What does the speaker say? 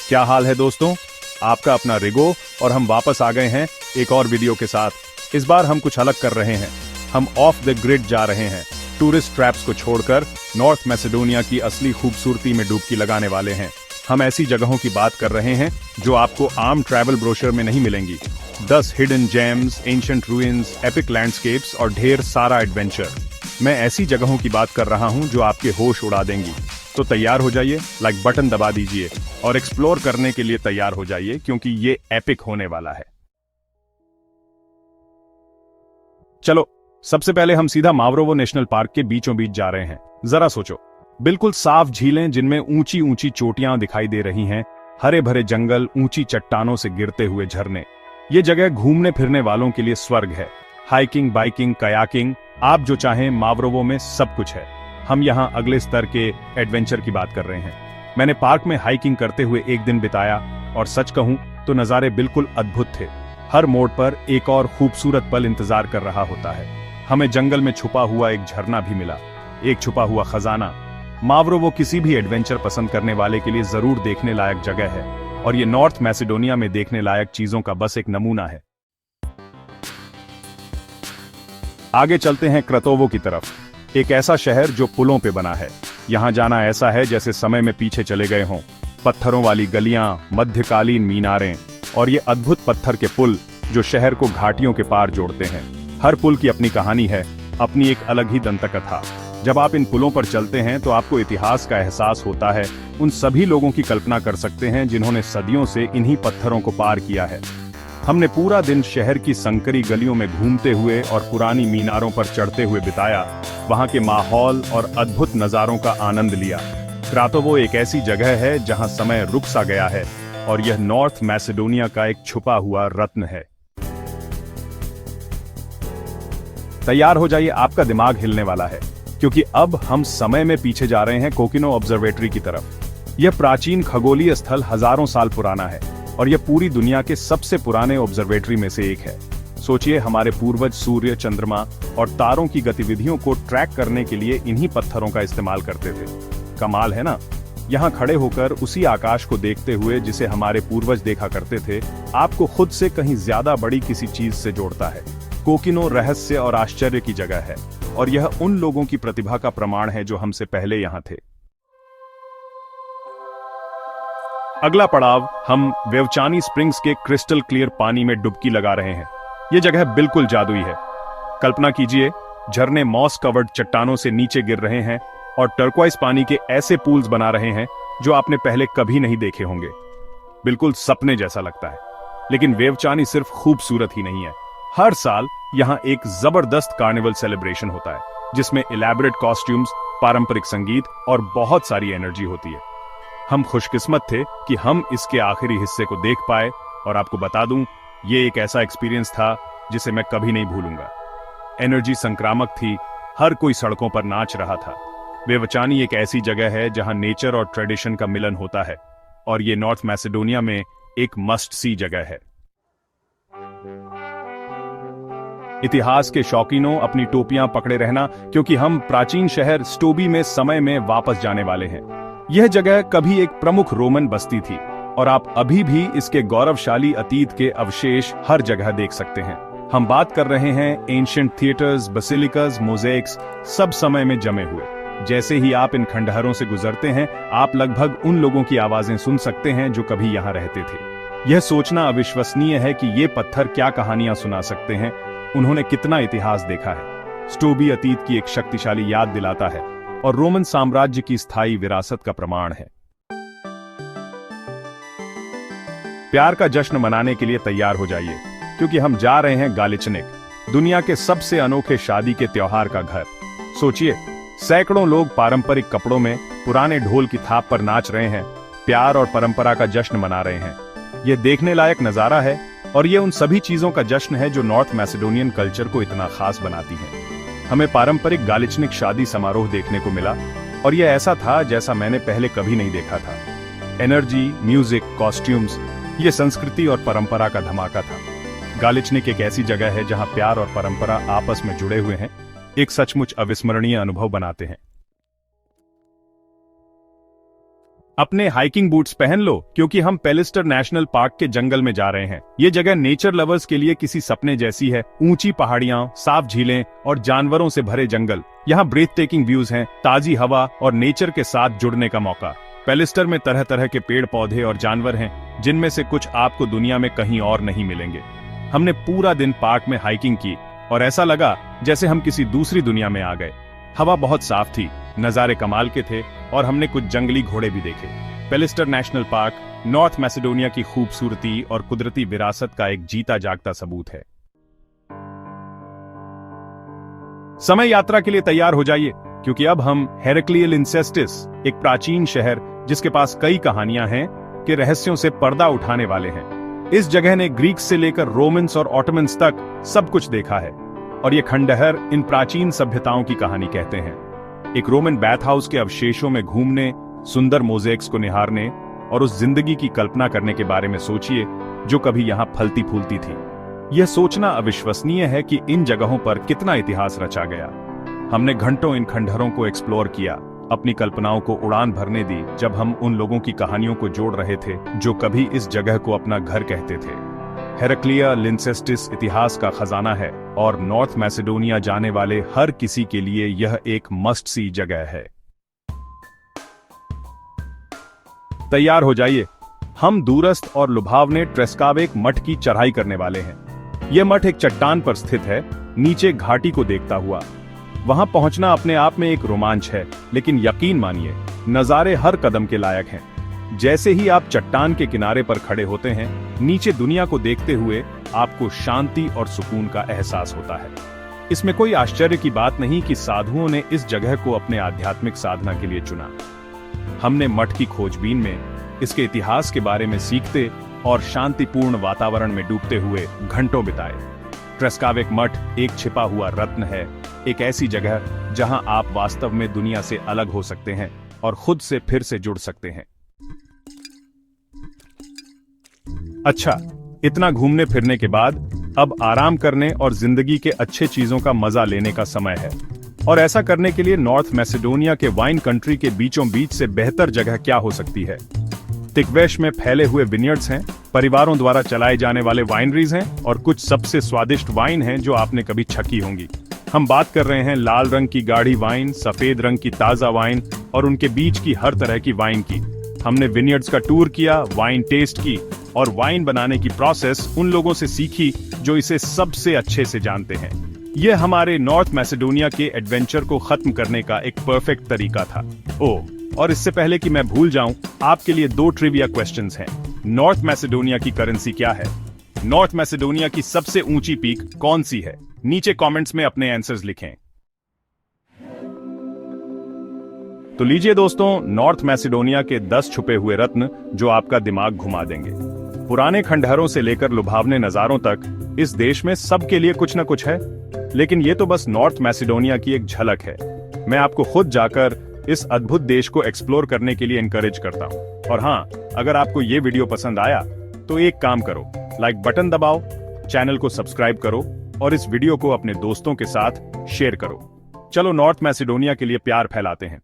क्या हाल है दोस्तों, आपका अपना रिगो और हम वापस आ गए हैं एक और वीडियो के साथ। इस बार हम कुछ अलग कर रहे हैं। हम ऑफ द ग्रिड जा रहे हैं। टूरिस्ट ट्रैप्स को छोड़कर नॉर्थ मैसेडोनिया की असली खूबसूरती में डुबकी लगाने वाले हैं। हम ऐसी जगहों की बात कर रहे हैं जो आपको आम ट्रैवल ब्रोशर में नहीं मिलेंगी। 10 hidden gems, ancient ruins, epic landscapes और ढेर सारा एडवेंचर। मैं ऐसी जगहों की बात कर रहा हूं जो आपके होश उड़ा देंगी। तो तैयार हो जाइए, लाइक बटन दबा दीजिए और एक्सप्लोर करने के लिए तैयार हो जाइए, क्योंकि ये एपिक होने वाला है। चलो, सबसे पहले हम सीधा मावरोवो नेशनल पार्क के बीचों बीच जा रहे हैं। जरा सोचो, बिल्कुल साफ झीलें जिनमें ऊंची ऊंची चोटियां दिखाई दे रही हैं, हरे भरे जंगल, ऊंची चट्टानों से गिरते हुए झरने। ये जगह घूमने फिरने वालों के लिए स्वर्ग है। हाइकिंग, बाइकिंग, कयाकिंग, आप जो चाहें मावरोवो में सब कुछ है। हम यहाँ अगले स्तर के एडवेंचर की बात कर रहे हैं। मैंने पार्क में हाइकिंग करते हुए एक दिन बिताया और सच कहूं तो नज़ारे बिल्कुल अद्भुत थे। हर मोड़ पर एक और खूबसूरत पल इंतजार कर रहा होता है। हमें जंगल में छुपा हुआ एक झरना भी मिला, एक छुपा हुआ खजाना। मावरोवो किसी भी एडवेंचर पसंद करने वाले के लिए जरूर देखने लायक जगह है, और ये नॉर्थ मैसेडोनिया में देखने लायक चीजों का बस एक नमूना है। आगे चलते हैं क्रतोवो की तरफ, एक ऐसा शहर जो पुलों पे बना है। यहाँ जाना ऐसा है जैसे समय में पीछे चले गए हों। पत्थरों वाली गलियां, मध्यकालीन मीनारें और ये अद्भुत पत्थर के पुल जो शहर को घाटियों के पार जोड़ते हैं। हर पुल की अपनी कहानी है, अपनी एक अलग ही दंतकथा। जब आप इन पुलों पर चलते हैं तो आपको इतिहास का एहसास होता है। उन सभी लोगों की कल्पना कर सकते हैं जिन्होंने सदियों से इन्हीं पत्थरों को पार किया है। हमने पूरा दिन शहर की संकरी गलियों में घूमते हुए और पुरानी मीनारों पर चढ़ते हुए बिताया। वहां के माहौल और अद्भुत नजारों का आनंद लिया। क्रातोवो एक ऐसी जगह है जहां समय रुक सा गया है, और यह नॉर्थ मैसेडोनिया का एक छुपा हुआ रत्न है। तैयार हो जाइए, आपका दिमाग हिलने वाला है, क्योंकि अब हम समय में पीछे जा रहे हैं कोकिनो ऑब्जर्वेटरी की तरफ। यह प्राचीन खगोलीय स्थल हजारों साल पुराना है और यह पूरी दुनिया के सबसे पुराने ऑब्जर्वेटरी में से एक है। सोचिए, हमारे पूर्वज सूर्य, चंद्रमा और तारों की गतिविधियों को ट्रैक करने के लिए इन्हीं पत्थरों का इस्तेमाल करते थे। कमाल है ना? यहाँ खड़े होकर उसी आकाश को देखते हुए जिसे हमारे पूर्वज देखा करते थे, आपको खुद से कहीं ज्यादा बड़ी किसी चीज से जोड़ता है। कोकिनो रहस्य और आश्चर्य की जगह है, और यह उन लोगों की प्रतिभा का प्रमाण है जो हमसे पहले यहाँ थे। अगला पड़ाव, हम वेवचानी स्प्रिंग्स के क्रिस्टल क्लियर पानी में डुबकी लगा रहे हैं। यह जगह बिल्कुल जादुई है। कल्पना कीजिए, झरने मॉस कवर्ड चट्टानों से नीचे गिर रहे हैं और टर्क्वाइज पानी के ऐसे पूल्स बना रहे हैं जो आपने पहले कभी नहीं देखे होंगे। बिल्कुल सपने जैसा लगता है। लेकिन वेवचानी सिर्फ खूबसूरत ही नहीं है। हर साल यहाँ एक जबरदस्त कार्निवल सेलिब्रेशन होता है, जिसमें इलैबोरेट कॉस्ट्यूम्स, पारंपरिक संगीत और बहुत सारी एनर्जी होती है। हम खुशकिस्मत थे कि हम इसके आखिरी हिस्से को देख पाए, और आपको बता दूं, ये एक ऐसा एक्सपीरियंस था जिसे मैं कभी नहीं भूलूंगा। एनर्जी संक्रामक थी, हर कोई सड़कों पर नाच रहा था। वेवचानी एक ऐसी जगह है जहां नेचर और ट्रेडिशन का मिलन होता है, और ये नॉर्थ मैसेडोनिया में एक मस्ट सी जगह है। इतिहास के शौकीनों, अपनी टोपियां पकड़े रहना, क्योंकि हम प्राचीन शहर स्टोबी में समय में वापस जाने वाले हैं। यह जगह कभी एक प्रमुख रोमन बस्ती थी, और आप अभी भी इसके गौरवशाली अतीत के अवशेष हर जगह देख सकते हैं। हम बात कर रहे हैं एंशिएंट थिएटर्स, बेसिलिकास, मोज़ेक्स, सब समय में जमे हुए। जैसे ही आप इन खंडहरों से गुजरते हैं, आप लगभग उन लोगों की आवाजें सुन सकते हैं जो कभी यहाँ रहते थे। यह सोचना अविश्वसनीय है कि ये पत्थर क्या कहानियां सुना सकते हैं, उन्होंने कितना इतिहास देखा है। स्टोबी अतीत की एक शक्तिशाली याद दिलाता है और रोमन साम्राज्य की स्थायी विरासत का प्रमाण है। प्यार का जश्न मनाने के लिए तैयार हो जाइए, क्योंकि हम जा रहे हैं गालिचनिक, दुनिया के सबसे अनोखे शादी के त्योहार का घर। सोचिए, सैकड़ों लोग पारंपरिक कपड़ों में पुराने ढोल की थाप पर नाच रहे हैं, प्यार और परंपरा का जश्न मना रहे हैं। यह देखने लायक नजारा है, और यह उन सभी चीजों का जश्न है जो नॉर्थ मैसेडोनियन कल्चर को इतना खास बनाती है। हमें पारंपरिक गालिचनिक शादी समारोह देखने को मिला, और यह ऐसा था जैसा मैंने पहले कभी नहीं देखा था। एनर्जी, म्यूजिक, कॉस्ट्यूम्स, ये संस्कृति और परंपरा का धमाका था। गालिचनिक एक ऐसी जगह है जहां प्यार और परंपरा आपस में जुड़े हुए हैं, एक सचमुच अविस्मरणीय अनुभव बनाते हैं। अपने हाइकिंग बूट्स पहन लो क्योंकि हम पेलिस्टर नेशनल पार्क के जंगल में जा रहे हैं। ये जगह नेचर लवर्स के लिए किसी सपने जैसी है। ऊंची पहाड़ियां, साफ झीलें और जानवरों से भरे जंगल। यहाँ ब्रेथ टेकिंग व्यूज हैं, ताजी हवा और नेचर के साथ जुड़ने का मौका। पेलिस्टर में तरह तरह के पेड़ पौधे और जानवर हैं, जिनमें से कुछ आपको दुनिया में कहीं और नहीं मिलेंगे। हमने पूरा दिन पार्क में हाइकिंग की और ऐसा लगा जैसे हम किसी दूसरी दुनिया में आ गए। हवा बहुत साफ थी, नजारे कमाल के थे और हमने कुछ जंगली घोड़े भी देखे। पेलिस्टर नेशनल पार्क नॉर्थ मैसेडोनिया की खूबसूरती और कुदरती विरासत का एक जीता जागता सबूत है। समय यात्रा के लिए तैयार हो जाइए क्योंकि अब हम हेरेक्लियल लिंसेस्टिस, एक प्राचीन शहर जिसके पास कई कहानियां हैं, के रहस्यों से पर्दा उठाने वाले हैं। इस जगह ने ग्रीक्स से लेकर रोमन्स और ऑटोमन्स तक सब कुछ देखा है और ये खंडहर इन प्राचीन सभ्यताओं की कहानी कहते हैं। एक रोमन बैथ हाउस के अवशेषों में घूमने, सुंदर मोज़ेक्स को निहारने और उस जिंदगी की कल्पना करने के बारे में सोचिए जो कभी यहां फलती फूलती थी। यह सोचना अविश्वसनीय है कि इन जगहों पर कितना इतिहास रचा गया। हमने घंटों इन खंडहरों को एक्सप्लोर किया, अपनी कल्पनाओं को उड़ान भरने दी जब हम उन लोगों की कहानियों को जोड़ रहे थे जो कभी इस जगह को अपना घर कहते थे। हेरेक्लिया लिंसेस्टिस इतिहास का खजाना है और नॉर्थ मैसेडोनिया जाने वाले हर किसी के लिए यह एक मस्ट सी जगह है। तैयार हो जाइए, हम दूरस्थ और लुभावने ट्रेस्कावेक मठ की चढ़ाई करने वाले हैं। यह मठ एक चट्टान पर स्थित है, नीचे घाटी को देखता हुआ। वहां पहुंचना अपने आप में एक रोमांच है, लेकिन यकीन मानिए नजारे हर कदम के लायक हैं। जैसे ही आप चट्टान के किनारे पर खड़े होते हैं, नीचे दुनिया को देखते हुए आपको शांति और सुकून का एहसास होता है। इसमें कोई आश्चर्य की बात नहीं कि साधुओं ने इस जगह को अपने आध्यात्मिक साधना के लिए चुना। हमने मठ की खोजबीन में इसके इतिहास के बारे में सीखते और शांतिपूर्ण वातावरण में डूबते हुए घंटों बिताए। ट्रेस्कावेक मठ एक छिपा हुआ रत्न है, एक ऐसी जगह जहां आप वास्तव में दुनिया से अलग हो सकते हैं और खुद से फिर से जुड़ सकते हैं। अच्छा, इतना घूमने फिरने के बाद अब आराम करने और जिंदगी के अच्छे चीजों का मजा लेने का समय है। और ऐसा करने के लिए नॉर्थ मैसेडोनिया के वाइन कंट्री के बीचों बीच से बेहतर जगह क्या हो सकती है। तिक्वेश में फैले हुए विनियर्ड्स हैं, परिवारों द्वारा चलाए जाने वाले वाइनरीज हैं और कुछ सबसे स्वादिष्ट वाइन हैं जो आपने कभी छकी होंगी। हम बात कर रहे हैं लाल रंग की गाढ़ी वाइन, सफेद रंग की ताजा वाइन और उनके बीच की हर तरह की वाइन की। हमने विनियर्ड्स का टूर किया, वाइन टेस्ट की और वाइन बनाने की प्रोसेस उन लोगों से सीखी जो इसे सबसे अच्छे से जानते हैं। यह हमारे नॉर्थ मैसेडोनिया के एडवेंचर को खत्म करने का एक परफेक्ट तरीका था। ओह, और इससे पहले कि मैं भूल जाऊं, आपके लिए 2 ट्रिविया क्वेश्चंस हैं। नॉर्थ मैसेडोनिया की करेंसी क्या है? नॉर्थ मैसेडोनिया की सबसे ऊंची पीक कौन सी है? नीचे कमेंट्स में अपने आंसर्स लिखें। तो लीजिए दोस्तों, नॉर्थ मैसेडोनिया के 10 छुपे हुए रत्न जो आपका दिमाग घुमा देंगे। पुराने खंडहरों से लेकर लुभावने नजारों तक इस देश में सबके लिए कुछ न कुछ है, लेकिन ये तो बस नॉर्थ मैसेडोनिया की एक झलक है। मैं आपको खुद जाकर इस अद्भुत देश को एक्सप्लोर करने के लिए एनकरेज करता हूँ। और हाँ, अगर आपको ये वीडियो पसंद आया तो एक काम करो, लाइक बटन दबाओ, चैनल को सब्सक्राइब करो और इस वीडियो को अपने दोस्तों के साथ शेयर करो। चलो नॉर्थ मैसेडोनिया के लिए प्यार फैलाते हैं।